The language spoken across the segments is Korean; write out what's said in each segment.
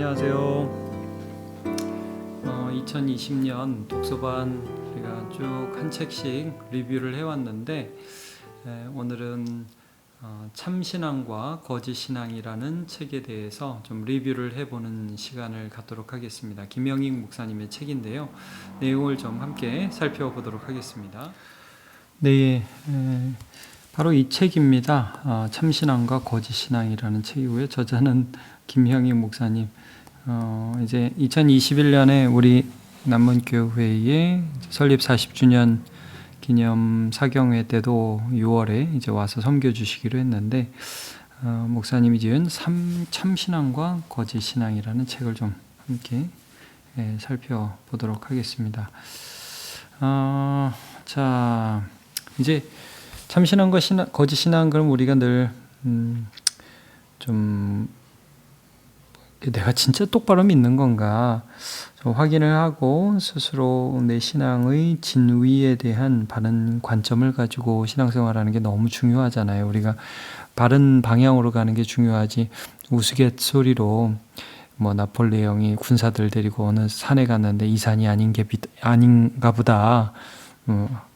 안녕하세요. 2020년 독서반 우리가 쭉 한 책씩 리뷰를 해왔는데 오늘은 참신앙과 거짓신앙이라는 책에 대해서 좀 리뷰를 해보는 시간을 갖도록 하겠습니다. 김영익 목사님의 책인데요. 내용을 좀 함께 살펴보도록 하겠습니다. 네, 바로 이 책입니다. 참신앙과 거짓신앙이라는 책이고요. 저자는 김영익 목사님. 이제 2021년에 우리 남문교회의 설립 40주년 기념 사경회 때도 6월에 이제 와서 섬겨 주시기로 했는데 목사님이 지은 참신앙과 거짓신앙이라는 책을 좀 함께 살펴보도록 하겠습니다. 자, 이제 참신앙과 거짓신앙, 그럼 우리가 늘 좀 내가 진짜 똑바로 믿는 건가 좀 확인을 하고 스스로 내 신앙의 진위에 대한 바른 관점을 가지고 신앙생활하는 게 너무 중요하잖아요. 우리가 바른 방향으로 가는 게 중요하지 우스갯소리로 뭐 나폴레옹이 군사들 데리고 어느 산에 갔는데 이 산이 아닌가 보다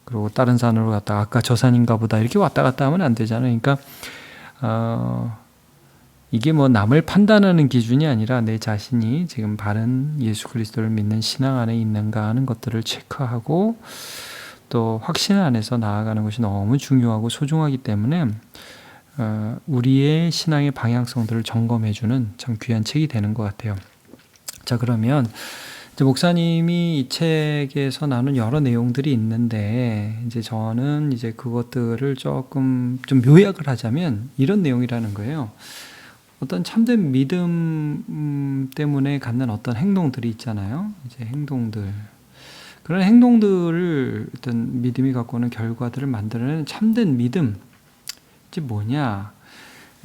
그리고 다른 산으로 갔다가 아까 저 산인가 보다 이렇게 왔다 갔다 하면 안 되잖아요. 그러니까 이게 뭐 남을 판단하는 기준이 아니라 내 자신이 지금 바른 예수 그리스도를 믿는 신앙 안에 있는가 하는 것들을 체크하고 또 확신 안에서 나아가는 것이 너무 중요하고 소중하기 때문에 우리의 신앙의 방향성들을 점검해주는 참 귀한 책이 되는 것 같아요. 자, 그러면 이제 목사님이 이 책에서 나눈 여러 내용들이 있는데 이제 저는 이제 그것들을 조금 좀 요약을 하자면 이런 내용이라는 거예요. 어떤 참된 믿음 때문에 갖는 어떤 행동들이 있잖아요. 이제 행동들. 그런 행동들을 어떤 믿음이 갖고 오는 결과들을 만들어내는 참된 믿음. 이제 뭐냐.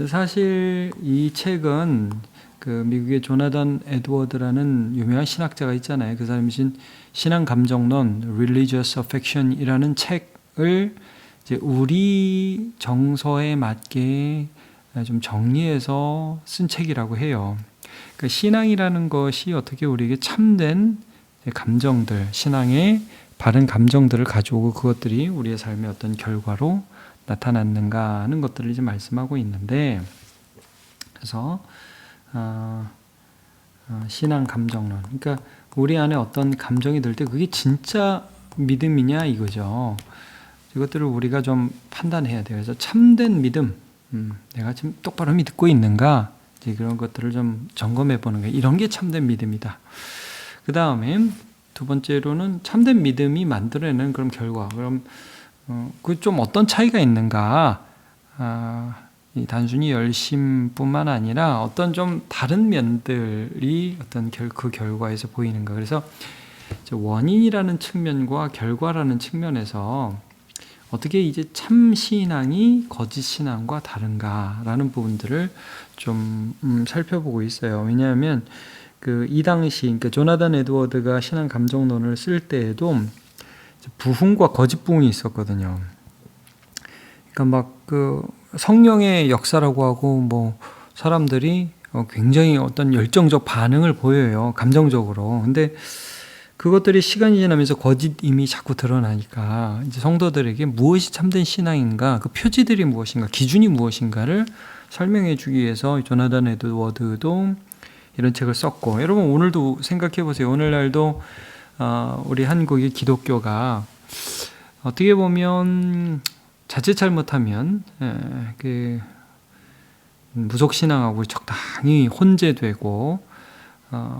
사실 이 책은 그 미국의 조나단 에드워드라는 유명한 신학자가 있잖아요. 그 사람이 신앙 감정론 Religious Affection이라는 책을 이제 우리 정서에 맞게 좀 정리해서 쓴 책이라고 해요. 그러니까 신앙이라는 것이 어떻게 우리에게 참된 감정들, 신앙의 바른 감정들을 가져오고 그것들이 우리의 삶의 어떤 결과로 나타났는가 하는 것들을 이제 말씀하고 있는데, 그래서 신앙 감정론, 그러니까 우리 안에 어떤 감정이 들 때 그게 진짜 믿음이냐 이거죠. 이것들을 우리가 좀 판단해야 돼요. 그래서 참된 믿음, 내가 지금 똑바로 믿고 있는가, 이제 그런 것들을 좀 점검해 보는 거예요. 이런 게 참된 믿음이다. 그 다음에 두 번째로는 참된 믿음이 만들어내는 그런 결과. 그럼 그 좀 어떤 차이가 있는가? 단순히 열심뿐만 아니라 어떤 좀 다른 면들이 어떤 그 결과에서 보이는가. 그래서 원인이라는 측면과 결과라는 측면에서 어떻게 이제 참 신앙이 거짓 신앙과 다른가라는 부분들을 좀 살펴보고 있어요. 왜냐하면 이 당시, 그러니까 조나단 에드워드가 신앙 감정론을 쓸 때에도 부흥과 거짓 부흥이 있었거든요. 그러니까 막 성령의 역사라고 하고 뭐 사람들이 굉장히 어떤 열정적 반응을 보여요. 감정적으로. 근데 그것들이 시간이 지나면서 거짓임이 자꾸 드러나니까 이제 성도들에게 무엇이 참된 신앙인가, 그 표지들이 무엇인가, 기준이 무엇인가를 설명해 주기 위해서 조나단 에드워드도 이런 책을 썼고, 여러분 오늘도 생각해 보세요. 오늘날도 우리 한국의 기독교가 어떻게 보면 자칫 잘못하면 무속신앙하고 적당히 혼재되고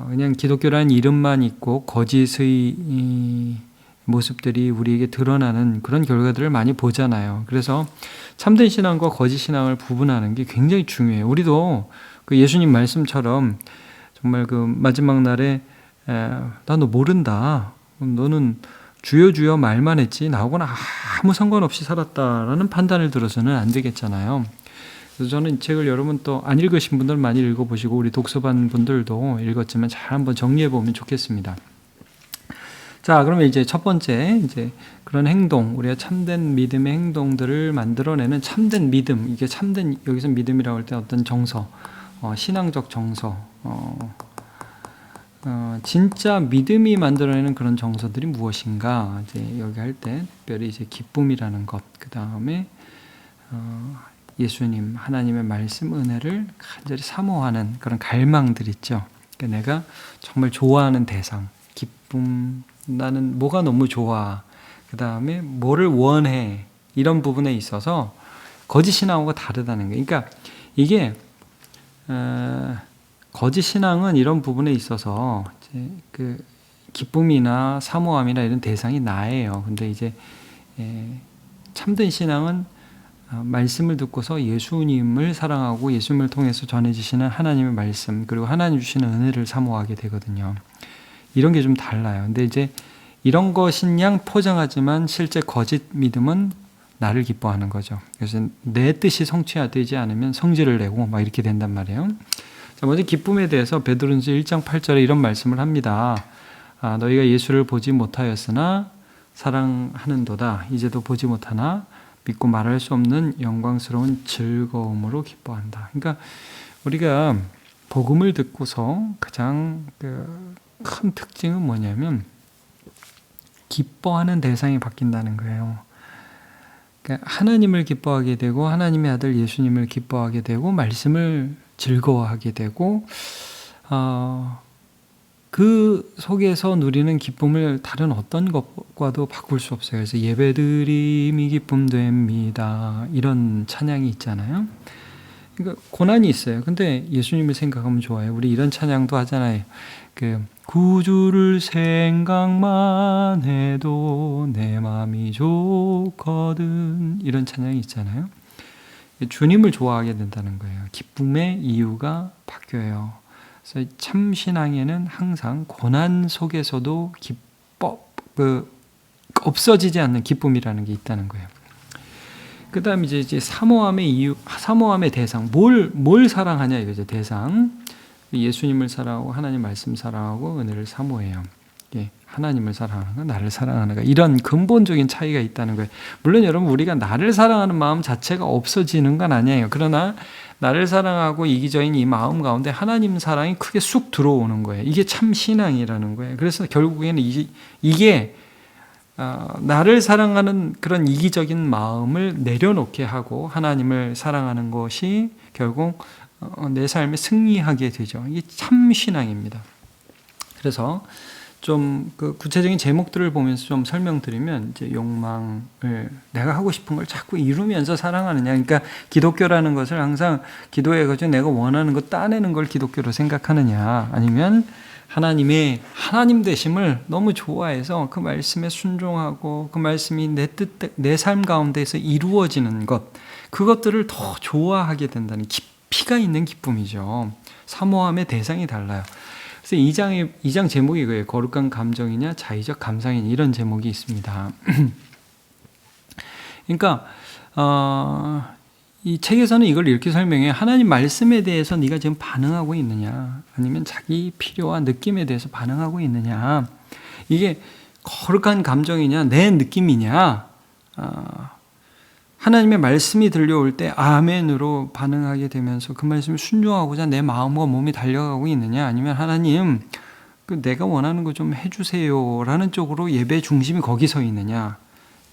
그냥 기독교라는 이름만 있고 거짓의 모습들이 우리에게 드러나는 그런 결과들을 많이 보잖아요. 그래서 참된 신앙과 거짓 신앙을 구분하는 게 굉장히 중요해요. 우리도 그 예수님 말씀처럼 정말 그 마지막 날에 나 너 모른다. 너는 주여 주여 말만 했지 나하고는 아무 상관없이 살았다라는 판단을 들어서는 안 되겠잖아요. 그래서 저는 이 책을 여러분 또 안 읽으신 분들 많이 읽어보시고 우리 독서반 분들도 읽었지만 잘 한번 정리해 보면 좋겠습니다. 자, 그러면 이제 첫 번째 이제 그런 행동, 우리가 참된 믿음의 행동들을 만들어내는 참된 믿음, 이게 참된 여기서 믿음이라고 할 때 어떤 정서, 신앙적 정서, 진짜 믿음이 만들어내는 그런 정서들이 무엇인가? 이제 여기 할 때 특별히 이제 기쁨이라는 것, 그 다음에 예수님, 하나님의 말씀, 은혜를 간절히 사모하는 그런 갈망들 있죠. 그러니까 내가 정말 좋아하는 대상, 기쁨, 나는 뭐가 너무 좋아. 그 다음에 뭐를 원해. 이런 부분에 있어서 거짓 신앙하고 다르다는 거예요. 그러니까 이게 거짓 신앙은 이런 부분에 있어서 이제 그 기쁨이나 사모함이나 이런 대상이 나예요. 근데 이제 참된 신앙은 말씀을 듣고서 예수님을 사랑하고 예수님을 통해서 전해주시는 하나님의 말씀, 그리고 하나님 주시는 은혜를 사모하게 되거든요. 이런 게 좀 달라요. 근데 이제 이런 것인 양 포장하지만 실제 거짓 믿음은 나를 기뻐하는 거죠. 그래서 내 뜻이 성취되지 않으면 성질을 내고 막 이렇게 된단 말이에요. 자, 먼저 기쁨에 대해서 베드로전서 1장 8절에 이런 말씀을 합니다. 너희가 예수를 보지 못하였으나 사랑하는도다. 이제도 보지 못하나 믿고 말할 수 없는 영광스러운 즐거움으로 기뻐한다. 그러니까 우리가 복음을 듣고서 가장 큰 특징은 뭐냐면 기뻐하는 대상이 바뀐다는 거예요. 그러니까 하나님을 기뻐하게 되고 하나님의 아들 예수님을 기뻐하게 되고 말씀을 즐거워하게 되고 그 속에서 누리는 기쁨을 다른 어떤 것과도 바꿀 수 없어요. 그래서 예배드림이 기쁨됩니다. 이런 찬양이 있잖아요. 그러니까 고난이 있어요. 근데 예수님을 생각하면 좋아요. 우리 이런 찬양도 하잖아요. 구주를 생각만 해도 내 마음이 좋거든. 이런 찬양이 있잖아요. 주님을 좋아하게 된다는 거예요. 기쁨의 이유가 바뀌어요. 그래서 참 신앙에는 항상 고난 속에서도 없어지지 않는 기쁨이라는 게 있다는 거예요. 그 다음에 이제 사모함의 이유, 사모함의 대상, 뭘 사랑하냐 이거죠. 대상. 예수님을 사랑하고 하나님 말씀 사랑하고 은혜를 사모해요. 하나님을 사랑하는가 나를 사랑하는가 이런 근본적인 차이가 있다는 거예요. 물론 여러분 우리가 나를 사랑하는 마음 자체가 없어지는 건 아니에요. 그러나 나를 사랑하고 이기적인 이 마음 가운데 하나님 사랑이 크게 쑥 들어오는 거예요. 이게 참 신앙이라는 거예요. 그래서 결국에는 이게 나를 사랑하는 그런 이기적인 마음을 내려놓게 하고 하나님을 사랑하는 것이 결국 내 삶에 승리하게 되죠. 이게 참 신앙입니다. 그래서 좀 구체적인 제목들을 보면서 좀 설명드리면 이제 욕망을 내가 하고 싶은 걸 자꾸 이루면서 사랑하느냐. 그러니까 기독교라는 것을 항상 기도해 가지고 내가 원하는 거 따내는 걸 기독교로 생각하느냐. 아니면 하나님 되심을 너무 좋아해서 그 말씀에 순종하고 그 말씀이 내 삶 가운데서 이루어지는 것, 그것들을 더 좋아하게 된다는 깊이가 있는 기쁨이죠. 사모함의 대상이 달라요. 그래서 2장 제목이 이거예요. 거룩한 감정이냐 자의적 감상이냐 이런 제목이 있습니다. 그러니까 이 책에서는 이걸 이렇게 설명해요. 하나님 말씀에 대해서 네가 지금 반응하고 있느냐 아니면 자기 필요와 느낌에 대해서 반응하고 있느냐, 이게 거룩한 감정이냐 내 느낌이냐, 하나님의 말씀이 들려올 때 아멘으로 반응하게 되면서 그 말씀을 순종하고자 내 마음과 몸이 달려가고 있느냐, 아니면 하나님 내가 원하는 거 좀 해주세요 라는 쪽으로 예배 중심이 거기 서 있느냐,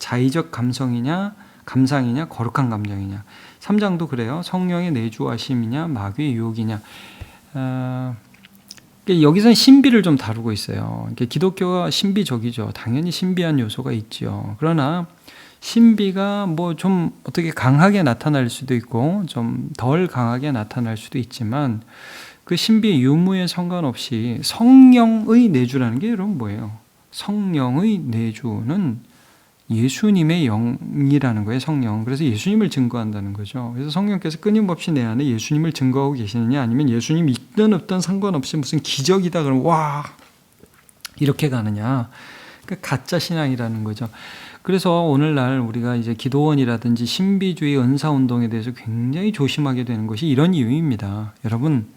자의적 감성이냐 감상이냐 거룩한 감정이냐. 3장도 그래요. 성령의 내주하심이냐 마귀의 유혹이냐. 여기서는 신비를 좀 다루고 있어요. 기독교가 신비적이죠. 당연히 신비한 요소가 있죠. 그러나 신비가 뭐 좀 어떻게 강하게 나타날 수도 있고 좀 덜 강하게 나타날 수도 있지만 그 신비의 유무에 상관없이 성령의 내주라는 게 여러분 뭐예요? 성령의 내주는 예수님의 영이라는 거예요. 성령. 그래서 예수님을 증거한다는 거죠. 그래서 성령께서 끊임없이 내 안에 예수님을 증거하고 계시느냐, 아니면 예수님 있든 없든 상관없이 무슨 기적이다 그러면 와 이렇게 가느냐. 그러니까 가짜 신앙이라는 거죠. 그래서 오늘날 우리가 이제 기도원이라든지 신비주의 은사운동에 대해서 굉장히 조심하게 되는 것이 이런 이유입니다. 여러분,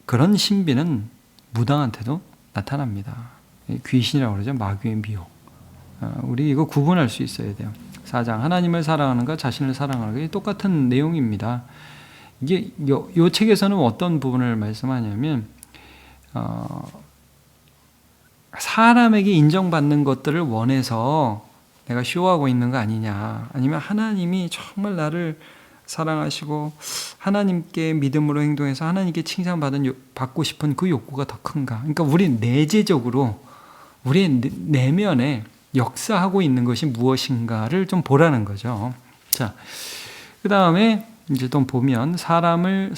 그런 신비는 무당한테도 나타납니다. 귀신이라고 그러죠. 마귀의 미혹. 우리 이거 구분할 수 있어야 돼요. 4장 하나님을 사랑하는가 자신을 사랑하는가 똑같은 내용입니다. 이게 요 책에서는 어떤 부분을 말씀하냐면 사람에게 인정받는 것들을 원해서 내가 쇼하고 있는 거 아니냐, 아니면 하나님이 정말 나를 사랑하시고 하나님께 믿음으로 행동해서 하나님께 받고 싶은 그 욕구가 더 큰가. 그러니까 우리 내재적으로 우리의 내면에 역사하고 있는 것이 무엇인가를 좀 보라는 거죠. 자, 그 다음에 이제 또 보면 사람의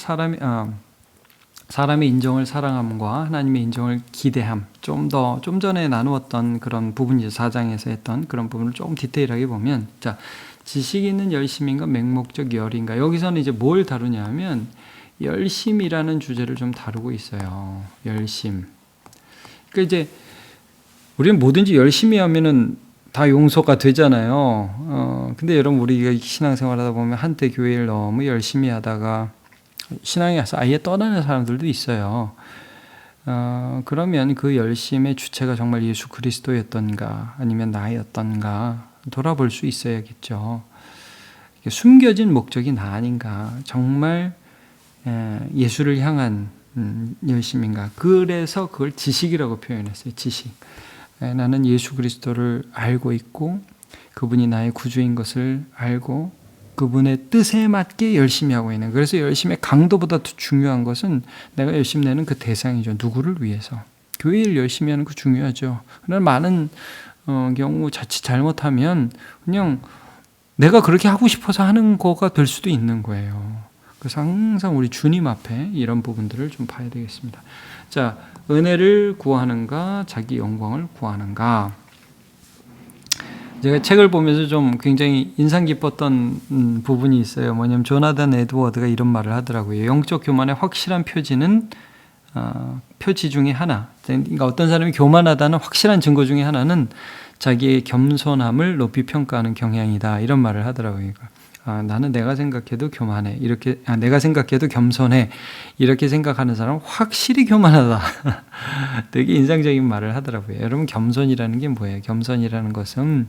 인정을 사랑함과 하나님의 인정을 기대함, 좀 전에 나누었던 그런 부분이죠. 4장에서 했던 그런 부분을 조금 디테일하게 보면, 자, 지식 있는 열심인가 맹목적 열인가. 여기서는 이제 뭘 다루냐 하면 열심이라는 주제를 좀 다루고 있어요. 열심. 그러니까 이제 우리는 뭐든지 열심히 하면은 다 용서가 되잖아요. 근데 여러분, 우리가 신앙생활 하다 보면 한때 교회를 너무 열심히 하다가 신앙에서 아예 떠나는 사람들도 있어요. 그러면 그 열심의 주체가 정말 예수 그리스도였던가 아니면 나였던가 돌아볼 수 있어야겠죠. 숨겨진 목적이 나 아닌가, 정말 예수를 향한 열심인가. 그래서 그걸 지식이라고 표현했어요. 지식. 나는 예수 그리스도를 알고 있고 그분이 나의 구주인 것을 알고 그분의 뜻에 맞게 열심히 하고 있는. 그래서 열심의 강도보다 더 중요한 것은 내가 열심히 내는 그 대상이죠. 누구를 위해서. 교회를 열심히 하는 거 중요하죠. 그러나 많은 경우 자칫 잘못하면 그냥 내가 그렇게 하고 싶어서 하는 거가 될 수도 있는 거예요. 그래서 항상 우리 주님 앞에 이런 부분들을 좀 봐야 되겠습니다. 자, 은혜를 구하는가, 자기 영광을 구하는가. 제가 책을 보면서 좀 굉장히 인상 깊었던 부분이 있어요. 뭐냐면 조나단 에드워드가 이런 말을 하더라고요. 영적 교만의 확실한 표지는 표지 중에 하나. 그러니까 어떤 사람이 교만하다는 확실한 증거 중에 하나는 자기의 겸손함을 높이 평가하는 경향이다. 이런 말을 하더라고요. 나는 내가 생각해도 교만해. 내가 생각해도 겸손해. 이렇게 생각하는 사람은 확실히 교만하다. 되게 인상적인 말을 하더라고요. 여러분, 겸손이라는 게 뭐예요? 겸손이라는 것은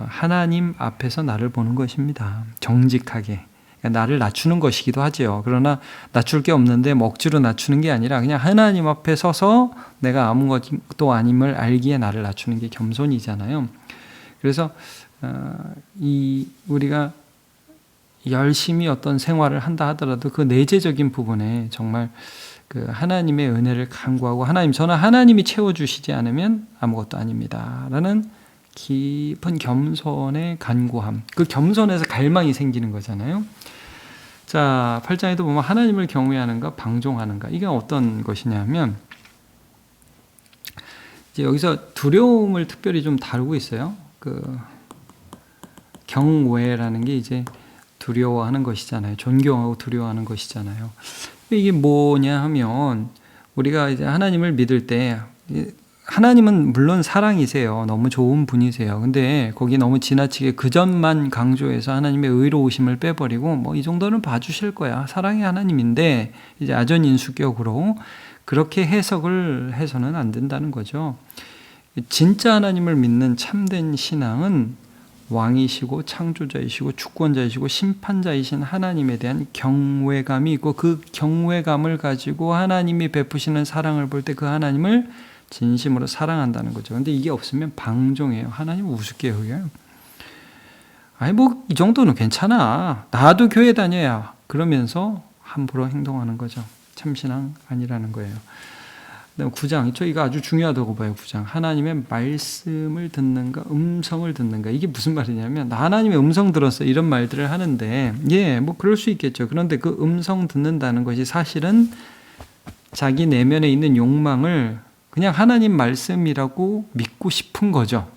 하나님 앞에서 나를 보는 것입니다. 정직하게. 나를 낮추는 것이기도 하죠. 그러나 낮출 게 없는데 억지로 낮추는 게 아니라 그냥 하나님 앞에 서서 내가 아무것도 아님을 알기에 나를 낮추는 게 겸손이잖아요. 그래서 우리가 열심히 어떤 생활을 한다 하더라도 그 내재적인 부분에 정말 그 하나님의 은혜를 간구하고, 저는 하나님이 채워주시지 않으면 아무것도 아닙니다 라는 깊은 겸손의 간구함, 그 겸손에서 갈망이 생기는 거잖아요. 자, 8장에도 보면 하나님을 경외하는가 방종하는가, 이게 어떤 것이냐면 이제 여기서 두려움을 특별히 좀 다루고 있어요. 경외라는 게 이제 두려워하는 것이잖아요. 존경하고 두려워하는 것이잖아요. 이게 뭐냐 하면 우리가 이제 하나님을 믿을 때, 하나님은 물론 사랑이세요. 너무 좋은 분이세요. 근데 거기 너무 지나치게 그 점만 강조해서 하나님의 의로우심을 빼버리고 뭐 이 정도는 봐주실 거야, 사랑의 하나님인데, 이제 아전인수격으로 그렇게 해석을 해서는 안 된다는 거죠. 진짜 하나님을 믿는 참된 신앙은 왕이시고 창조자이시고 주권자이시고 심판자이신 하나님에 대한 경외감이 있고, 그 경외감을 가지고 하나님이 베푸시는 사랑을 볼 때 그 하나님을 진심으로 사랑한다는 거죠. 근데 이게 없으면 방종이에요. 하나님 우습게 여겨요. 아니 뭐 이 정도는 괜찮아, 나도 교회 다녀야, 그러면서 함부로 행동하는 거죠. 참신앙 아니라는 거예요. 9장, 이거 아주 중요하다고 봐요. 9장, 하나님의 말씀을 듣는가 음성을 듣는가. 이게 무슨 말이냐면, 나 하나님의 음성 들었어, 이런 말들을 하는데, 뭐 그럴 수 있겠죠. 그런데 그 음성 듣는다는 것이 사실은 자기 내면에 있는 욕망을 그냥 하나님 말씀이라고 믿고 싶은 거죠.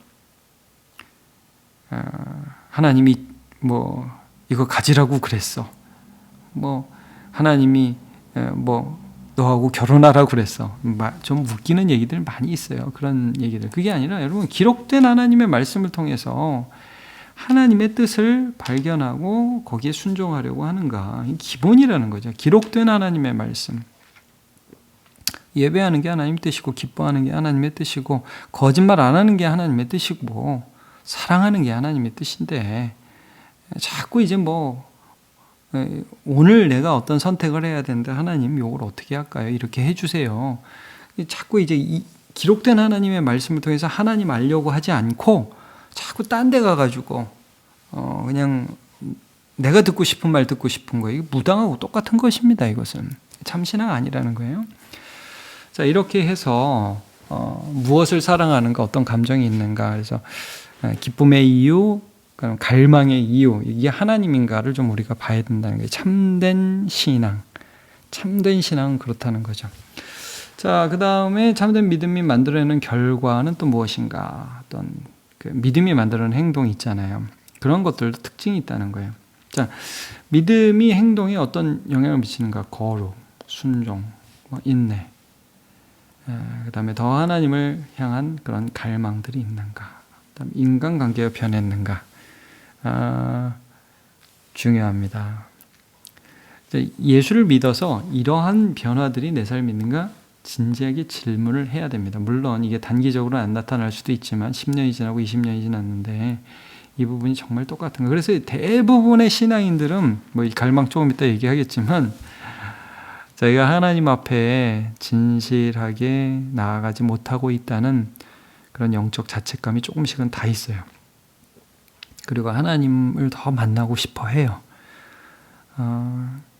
하나님이 뭐 이거 가지라고 그랬어, 뭐 하나님이 뭐 너하고 결혼하라고 그랬어. 좀 웃기는 얘기들 많이 있어요. 그런 얘기들. 그게 아니라 여러분, 기록된 하나님의 말씀을 통해서 하나님의 뜻을 발견하고 거기에 순종하려고 하는가. 기본이라는 거죠. 기록된 하나님의 말씀. 예배하는 게 하나님 뜻이고, 기뻐하는 게 하나님의 뜻이고, 거짓말 안 하는 게 하나님의 뜻이고, 사랑하는 게 하나님의 뜻인데, 자꾸 이제 뭐 오늘 내가 어떤 선택을 해야 되는데 하나님 이걸 어떻게 할까요? 이렇게 해주세요. 자꾸 이제 기록된 하나님의 말씀을 통해서 하나님 알려고 하지 않고 자꾸 딴 데 가가지고 그냥 내가 듣고 싶은 말 듣고 싶은 거예요. 이게 무당하고 똑같은 것입니다. 이것은 참신앙 아니라는 거예요. 자, 이렇게 해서 무엇을 사랑하는가, 어떤 감정이 있는가, 그래서 기쁨의 이유, 갈망의 이유, 이게 하나님인가를 좀 우리가 봐야 된다는 거예요. 참된 신앙은 그렇다는 거죠. 자, 그 다음에 참된 믿음이 만들어내는 결과는 또 무엇인가? 어떤 그 믿음이 만들어내는 행동이 있잖아요. 그런 것들도 특징이 있다는 거예요. 자, 믿음이 행동에 어떤 영향을 미치는가? 거룩, 순종, 인내, 그 다음에 더 하나님을 향한 그런 갈망들이 있는가? 그다음에 인간관계가 변했는가? 중요합니다. 예수를 믿어서 이러한 변화들이 내 삶에 있는가? 진지하게 질문을 해야 됩니다. 물론 이게 단기적으로 안 나타날 수도 있지만 10년이 지나고 20년이 지났는데 이 부분이 정말 똑같은 거예요. 그래서 대부분의 신앙인들은 뭐 이 갈망 조금 이따 얘기하겠지만 저희가 하나님 앞에 진실하게 나아가지 못하고 있다는 그런 영적 자책감이 조금씩은 다 있어요. 그리고 하나님을 더 만나고 싶어 해요.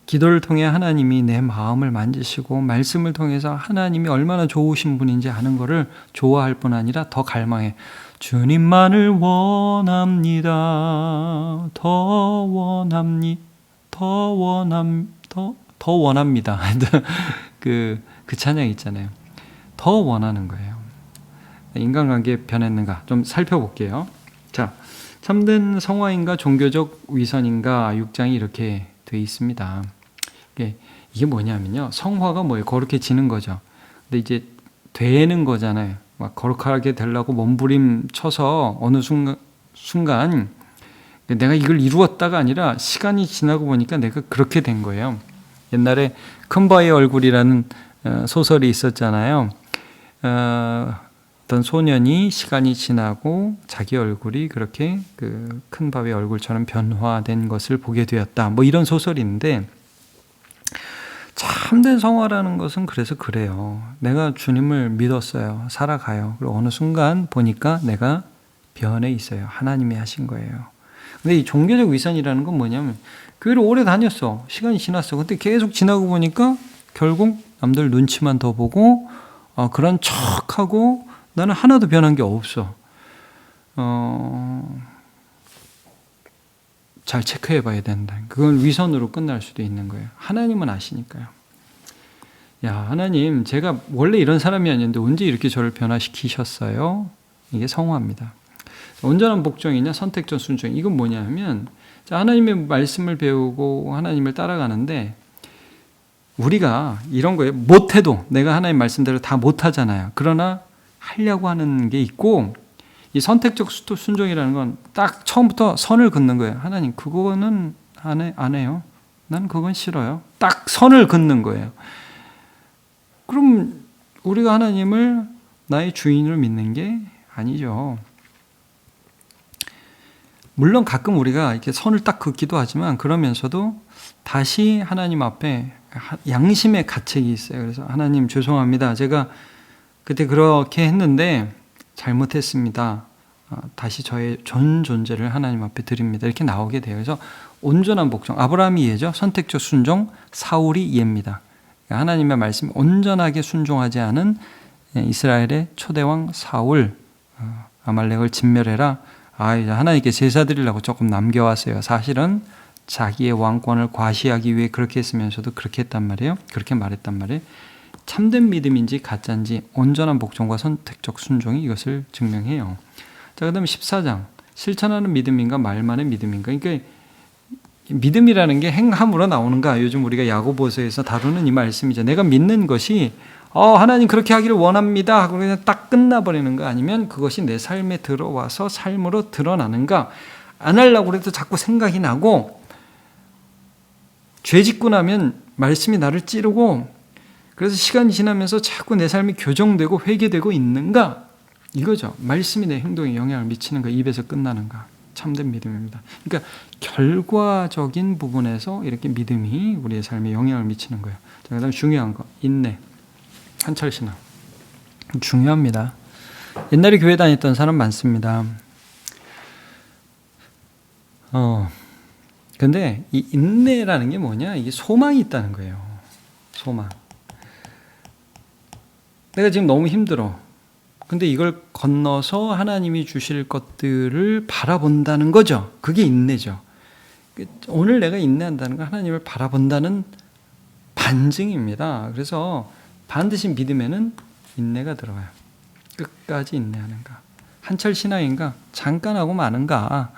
기도를 통해 하나님이 내 마음을 만지시고 말씀을 통해서 하나님이 얼마나 좋으신 분인지 아는 것을 좋아할 뿐 아니라 더 갈망해. 주님만을 원합니다. 더 원합니다. 그 찬양 있잖아요. 더 원하는 거예요. 인간관계 변했는가 좀 살펴볼게요. 자, 참된 성화인가 종교적 위선인가 6장이 이렇게 돼 있습니다. 이게 뭐냐면요. 성화가 뭐예요? 거룩해지는 거죠. 근데 이제 되는 거잖아요. 막 거룩하게 되려고 몸부림 쳐서 어느 순간 내가 이걸 이루었다가 아니라 시간이 지나고 보니까 내가 그렇게 된 거예요. 옛날에 큰바의 얼굴이라는 소설이 있었잖아요. 어떤 소년이 시간이 지나고 자기 얼굴이 그렇게 그 큰바의 얼굴처럼 변화된 것을 보게 되었다. 뭐 이런 소설인데 참된 성화라는 것은 그래서 그래요. 내가 주님을 믿었어요. 살아가요. 그리고 어느 순간 보니까 내가 변해 있어요. 하나님이 하신 거예요. 근데 이 종교적 위선이라는 건 뭐냐면 교회를 오래 다녔어. 시간이 지났어. 근데 계속 지나고 보니까 결국 남들 눈치만 더 보고 그런 척하고 나는 하나도 변한 게 없어. 잘 체크해 봐야 된다. 그건 위선으로 끝날 수도 있는 거예요. 하나님은 아시니까요. 야, 하나님, 제가 원래 이런 사람이 아니었는데 언제 이렇게 저를 변화시키셨어요? 이게 성화입니다. 온전한 복종이냐 선택적 순종. 이건 뭐냐면 하나님의 말씀을 배우고 하나님을 따라가는데 우리가 이런 거에 못해도 내가 하나님 말씀대로 다 못하잖아요. 그러나 하려고 하는 게 있고 이 선택적 순종이라는 건 딱 처음부터 선을 긋는 거예요. 하나님 그거는 안 해요. 난 그건 싫어요. 딱 선을 긋는 거예요. 그럼 우리가 하나님을 나의 주인으로 믿는 게 아니죠. 물론 가끔 우리가 이렇게 선을 딱 긋기도 하지만 그러면서도 다시 하나님 앞에 양심의 가책이 있어요. 그래서 하나님 죄송합니다. 제가 그때 그렇게 했는데 잘못했습니다. 다시 저의 전 존재를 하나님 앞에 드립니다. 이렇게 나오게 돼요. 그래서 온전한 복종. 아브라함이 예죠. 선택적 순종. 사울이 예입니다. 하나님의 말씀 온전하게 순종하지 않은 이스라엘의 초대왕 사울. 아말렉을 진멸해라. 이제 하나님께 제사 드리려고 조금 남겨왔어요. 사실은 자기의 왕권을 과시하기 위해 그렇게 했으면서도 그렇게 했단 말이에요. 그렇게 말했단 말이에요. 참된 믿음인지 가짜인지 온전한 복종과 선택적 순종이 이것을 증명해요. 자, 그 다음에 14장. 실천하는 믿음인가 말만의 믿음인가. 그러니까 믿음이라는 게 행함으로 나오는가. 요즘 우리가 야고보서에서 다루는 이 말씀이죠. 내가 믿는 것이 하나님 그렇게 하기를 원합니다 하고 그냥 딱 끝나버리는가, 아니면 그것이 내 삶에 들어와서 삶으로 드러나는가. 안 하려고 해도 자꾸 생각이 나고 죄 짓고 나면 말씀이 나를 찌르고 그래서 시간이 지나면서 자꾸 내 삶이 교정되고 회개되고 있는가, 이거죠. 말씀이 내 행동에 영향을 미치는가, 입에서 끝나는가. 참된 믿음입니다. 그러니까 결과적인 부분에서 이렇게 믿음이 우리의 삶에 영향을 미치는 거예요. 자, 그다음 중요한 거, 인내, 한철신앙. 중요합니다. 옛날에 교회 다녔던 사람 많습니다. 근데 이 인내라는 게 뭐냐? 이게 소망이 있다는 거예요. 소망. 내가 지금 너무 힘들어. 근데 이걸 건너서 하나님이 주실 것들을 바라본다는 거죠. 그게 인내죠. 오늘 내가 인내한다는 건 하나님을 바라본다는 반증입니다. 그래서 반드시 믿음에는 인내가 들어가요. 끝까지 인내하는가. 한철 신앙인가? 잠깐 하고 마는가?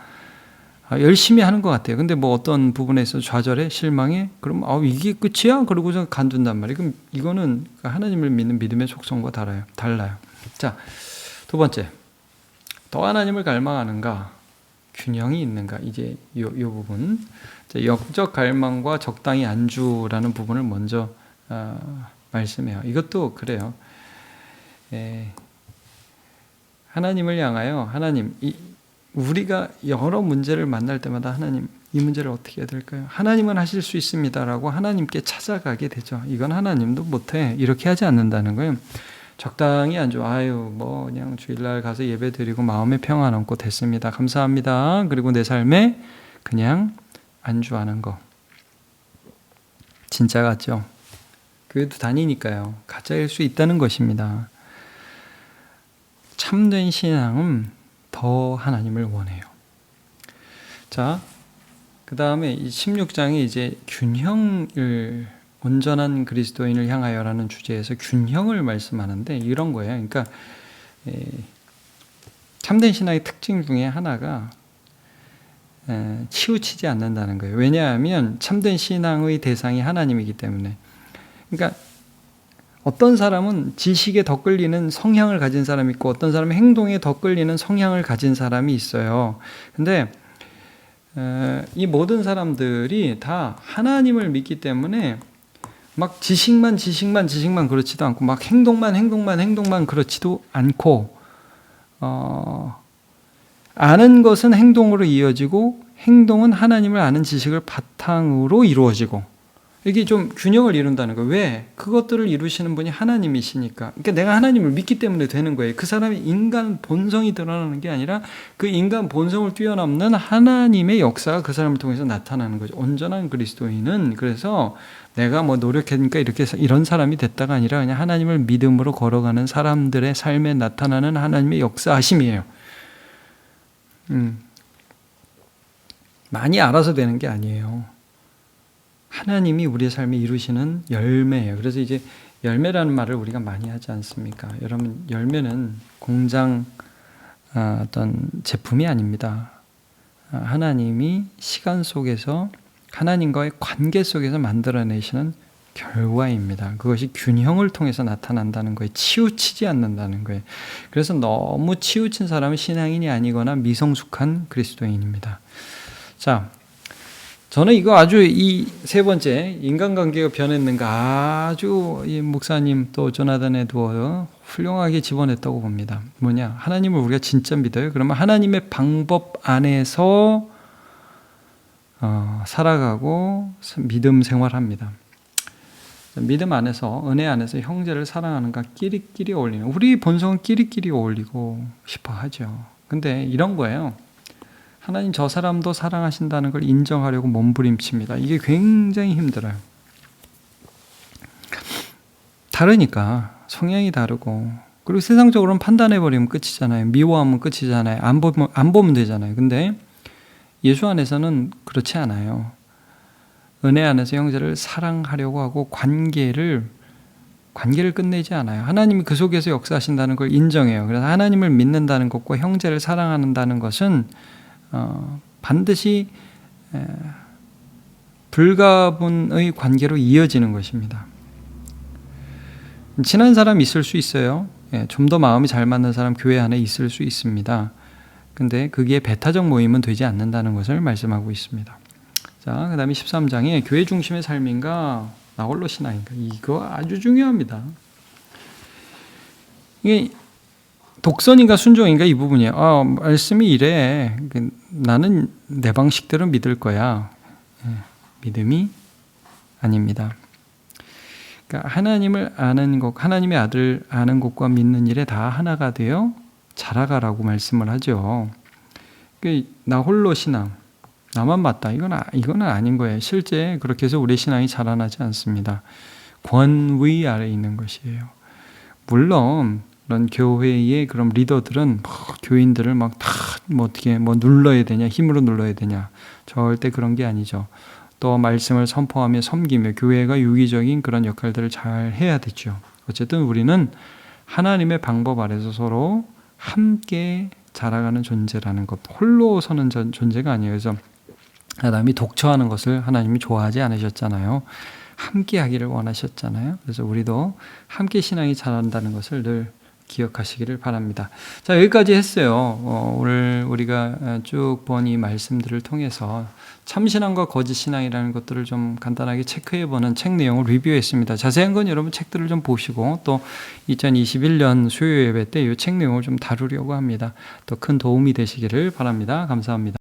열심히 하는 것 같아요. 근데 뭐 어떤 부분에서 좌절해, 실망해? 그럼 이게 끝이야? 그러고서 간둔단 말이에요. 그럼 이거는 하나님을 믿는 믿음의 속성과 달라요. 자, 두 번째, 더 하나님을 갈망하는가? 균형이 있는가? 이제 이 부분. 자, 영적 갈망과 적당히 안주라는 부분을 먼저 말씀해요. 이것도 그래요. 하나님을 향하여 하나님, 우리가 여러 문제를 만날 때마다 하나님, 이 문제를 어떻게 해야 될까요? 하나님은 하실 수 있습니다라고 하나님께 찾아가게 되죠. 이건 하나님도 못해. 이렇게 하지 않는다는 거예요. 적당히 안주, 뭐 그냥 주일날 가서 예배 드리고 마음에 평안 얻고 됐습니다. 감사합니다. 그리고 내 삶에 그냥 안주하는 거. 진짜 같죠? 교회도 다니니까요. 가짜일 수 있다는 것입니다. 참된 신앙은 더 하나님을 원해요. 자, 그 다음에 이 16장에 이제 균형을, 온전한 그리스도인을 향하여라는 주제에서 균형을 말씀하는데 이런 거예요. 그러니까 참된 신앙의 특징 중에 하나가 치우치지 않는다는 거예요. 왜냐하면 참된 신앙의 대상이 하나님이기 때문에. 그러니까 어떤 사람은 지식에 더 끌리는 성향을 가진 사람이 있고 어떤 사람은 행동에 더 끌리는 성향을 가진 사람이 있어요. 근데 이 모든 사람들이 다 하나님을 믿기 때문에 막 지식만 그렇지도 않고 막 행동만 그렇지도 않고 아는 것은 행동으로 이어지고 행동은 하나님을 아는 지식을 바탕으로 이루어지고 이게 좀 균형을 이룬다는 거예요. 왜? 그것들을 이루시는 분이 하나님이시니까. 그러니까 내가 하나님을 믿기 때문에 되는 거예요. 그 사람의 인간 본성이 드러나는 게 아니라 그 인간 본성을 뛰어넘는 하나님의 역사가 그 사람을 통해서 나타나는 거죠. 온전한 그리스도인은 그래서 내가 뭐 노력하니까 이런 사람이 됐다가 아니라 그냥 하나님을 믿음으로 걸어가는 사람들의 삶에 나타나는 하나님의 역사하심이에요. 많이 알아서 되는 게 아니에요. 하나님이 우리의 삶에 이루시는 열매예요. 그래서 이제 열매라는 말을 우리가 많이 하지 않습니까? 여러분, 열매는 공장 어떤 제품이 아닙니다. 하나님이 시간 속에서 하나님과의 관계 속에서 만들어내시는 결과입니다. 그것이 균형을 통해서 나타난다는 거예요. 치우치지 않는다는 거예요. 그래서 너무 치우친 사람은 신앙인이 아니거나 미성숙한 그리스도인입니다. 자, 저는 이거 아주 이 세 번째 인간관계가 변했는가 아주 이 목사님 또 조나단 에드워드 훌륭하게 집어냈다고 봅니다. 뭐냐? 하나님을 우리가 진짜 믿어요. 그러면 하나님의 방법 안에서 살아가고 믿음 생활합니다. 믿음 안에서 은혜 안에서 형제를 사랑하는가 끼리끼리 어울리는 우리 본성은 끼리끼리 어울리고 싶어 하죠. 근데 이런 거예요. 하나님 저 사람도 사랑하신다는 걸 인정하려고 몸부림칩니다. 이게 굉장히 힘들어요. 다르니까 성향이 다르고 그리고 세상적으로는 판단해버리면 끝이잖아요. 미워하면 끝이잖아요. 안 보면 되잖아요. 근데 예수 안에서는 그렇지 않아요. 은혜 안에서 형제를 사랑하려고 하고 관계를 끝내지 않아요. 하나님이 그 속에서 역사하신다는 걸 인정해요. 그래서 하나님을 믿는다는 것과 형제를 사랑한다는 것은 반드시 불가분의 관계로 이어지는 것입니다. 친한 사람 있을 수 있어요. 좀 더 마음이 잘 맞는 사람 교회 안에 있을 수 있습니다. 근데 그게 배타적 모임은 되지 않는다는 것을 말씀하고 있습니다. 자, 그 다음에 13장에 교회 중심의 삶인가 나홀로 신앙인가 이거 아주 중요합니다. 이게 독선인가 순종인가 이 부분이에요. 말씀이 이래. 나는 내 방식대로 믿을 거야. 믿음이 아닙니다. 그러니까 하나님을 아는 것, 하나님의 아들 아는 것과 믿는 일에 다 하나가 되어 자라가라고 말씀을 하죠. 나 홀로 신앙, 나만 맞다. 이건 아닌 거예요. 실제 그렇게 해서 우리 신앙이 자라나지 않습니다. 권위 아래 있는 것이에요. 물론 그런 교회의 그런 리더들은 교인들을 어떻게 눌러야 되냐, 힘으로 눌러야 되냐, 절대 그런 게 아니죠. 또 말씀을 선포하며 섬기며 교회가 유기적인 그런 역할들을 잘 해야 되죠. 어쨌든 우리는 하나님의 방법 아래서 서로 함께 자라가는 존재라는 것, 홀로 서는 존재가 아니에요. 그래서 아담이 독처하는 것을 하나님이 좋아하지 않으셨잖아요. 함께 하기를 원하셨잖아요. 그래서 우리도 함께 신앙이 자란다는 것을 늘 기억하시기를 바랍니다. 자, 여기까지 했어요. 오늘 우리가 쭉 본 이 말씀들을 통해서 참신앙과 거짓신앙이라는 것들을 좀 간단하게 체크해보는 책 내용을 리뷰했습니다. 자세한 건 여러분 책들을 좀 보시고 또 2021년 수요 예배 때 이 책 내용을 좀 다루려고 합니다. 또 큰 도움이 되시기를 바랍니다. 감사합니다.